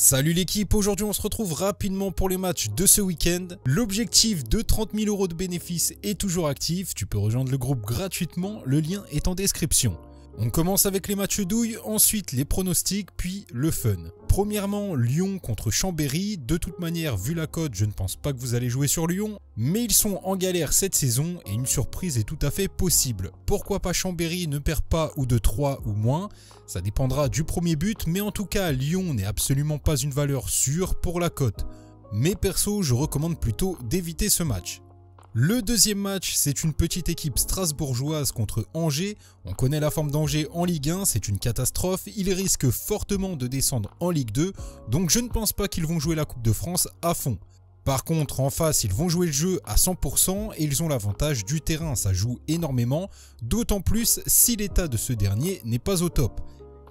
Salut l'équipe, aujourd'hui on se retrouve rapidement pour les matchs de ce week-end. L'objectif de 30 000 € de bénéfices est toujours actif, tu peux rejoindre le groupe gratuitement, le lien est en description. On commence avec les matchs douilles, ensuite les pronostics, puis le fun. Premièrement, Lyon contre Chambéry. De toute manière, vu la cote, je ne pense pas que vous allez jouer sur Lyon. Mais ils sont en galère cette saison et une surprise est tout à fait possible. Pourquoi pas Chambéry ne perd pas ou de 3 ou moins? Ça dépendra du premier but, mais en tout cas, Lyon n'est absolument pas une valeur sûre pour la cote. Mais perso, je recommande plutôt d'éviter ce match. Le deuxième match, c'est une petite équipe strasbourgeoise contre Angers. On connaît la forme d'Angers en Ligue 1, c'est une catastrophe. Ils risquent fortement de descendre en Ligue 2, donc je ne pense pas qu'ils vont jouer la Coupe de France à fond. Par contre, en face, ils vont jouer le jeu à 100% et ils ont l'avantage du terrain, ça joue énormément, d'autant plus si l'état de ce dernier n'est pas au top.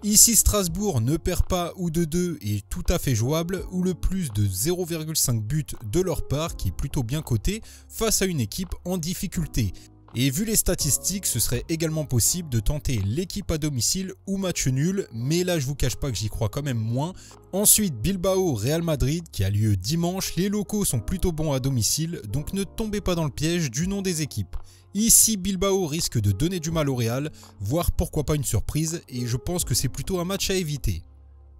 Ici, Strasbourg ne perd pas ou de 2 est tout à fait jouable, ou le plus de 0,5 buts de leur part qui est plutôt bien coté face à une équipe en difficulté. Et vu les statistiques, ce serait également possible de tenter l'équipe à domicile ou match nul, mais là je vous cache pas que j'y crois quand même moins. Ensuite, Bilbao Real Madrid qui a lieu dimanche, les locaux sont plutôt bons à domicile, donc ne tombez pas dans le piège du nom des équipes. Ici, Bilbao risque de donner du mal au Real, voire pourquoi pas une surprise, et je pense que c'est plutôt un match à éviter.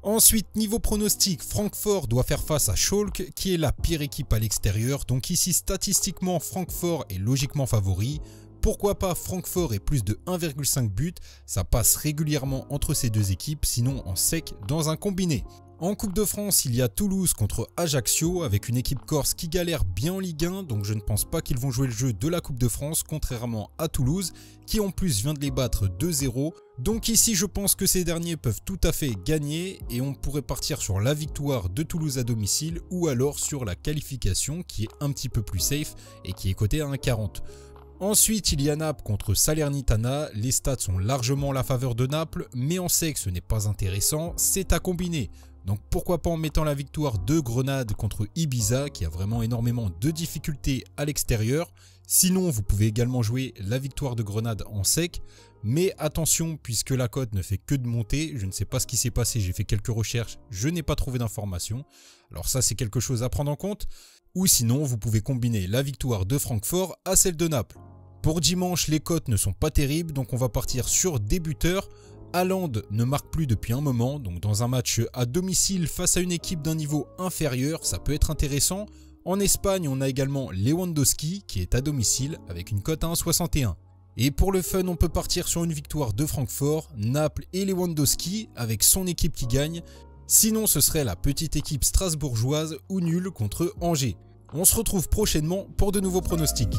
Ensuite, niveau pronostic, Francfort doit faire face à Schalke, qui est la pire équipe à l'extérieur, donc ici statistiquement Francfort est logiquement favori. Pourquoi pas Francfort et plus de 1,5 buts, ça passe régulièrement entre ces deux équipes, sinon en sec dans un combiné. En Coupe de France, il y a Toulouse contre Ajaccio avec une équipe corse qui galère bien en Ligue 1, donc je ne pense pas qu'ils vont jouer le jeu de la Coupe de France, contrairement à Toulouse, qui en plus vient de les battre 2-0. Donc ici, je pense que ces derniers peuvent tout à fait gagner et on pourrait partir sur la victoire de Toulouse à domicile ou alors sur la qualification qui est un petit peu plus safe et qui est cotée à 1,40. Ensuite, il y a Naples contre Salernitana. Les stats sont largement en la faveur de Naples, mais on sait que ce n'est pas intéressant, c'est à combiner. Donc pourquoi pas en mettant la victoire de Grenade contre Ibiza qui a vraiment énormément de difficultés à l'extérieur. Sinon vous pouvez également jouer la victoire de Grenade en sec. Mais attention puisque la cote ne fait que de monter, je ne sais pas ce qui s'est passé, j'ai fait quelques recherches, je n'ai pas trouvé d'informations. Alors ça c'est quelque chose à prendre en compte. Ou sinon vous pouvez combiner la victoire de Francfort à celle de Naples. Pour dimanche les cotes ne sont pas terribles donc on va partir sur des buteurs. Haaland ne marque plus depuis un moment, donc dans un match à domicile face à une équipe d'un niveau inférieur, ça peut être intéressant. En Espagne, on a également Lewandowski qui est à domicile avec une cote à 1,61. Et pour le fun, on peut partir sur une victoire de Francfort, Naples et Lewandowski avec son équipe qui gagne. Sinon, ce serait la petite équipe strasbourgeoise ou nulle contre Angers. On se retrouve prochainement pour de nouveaux pronostics.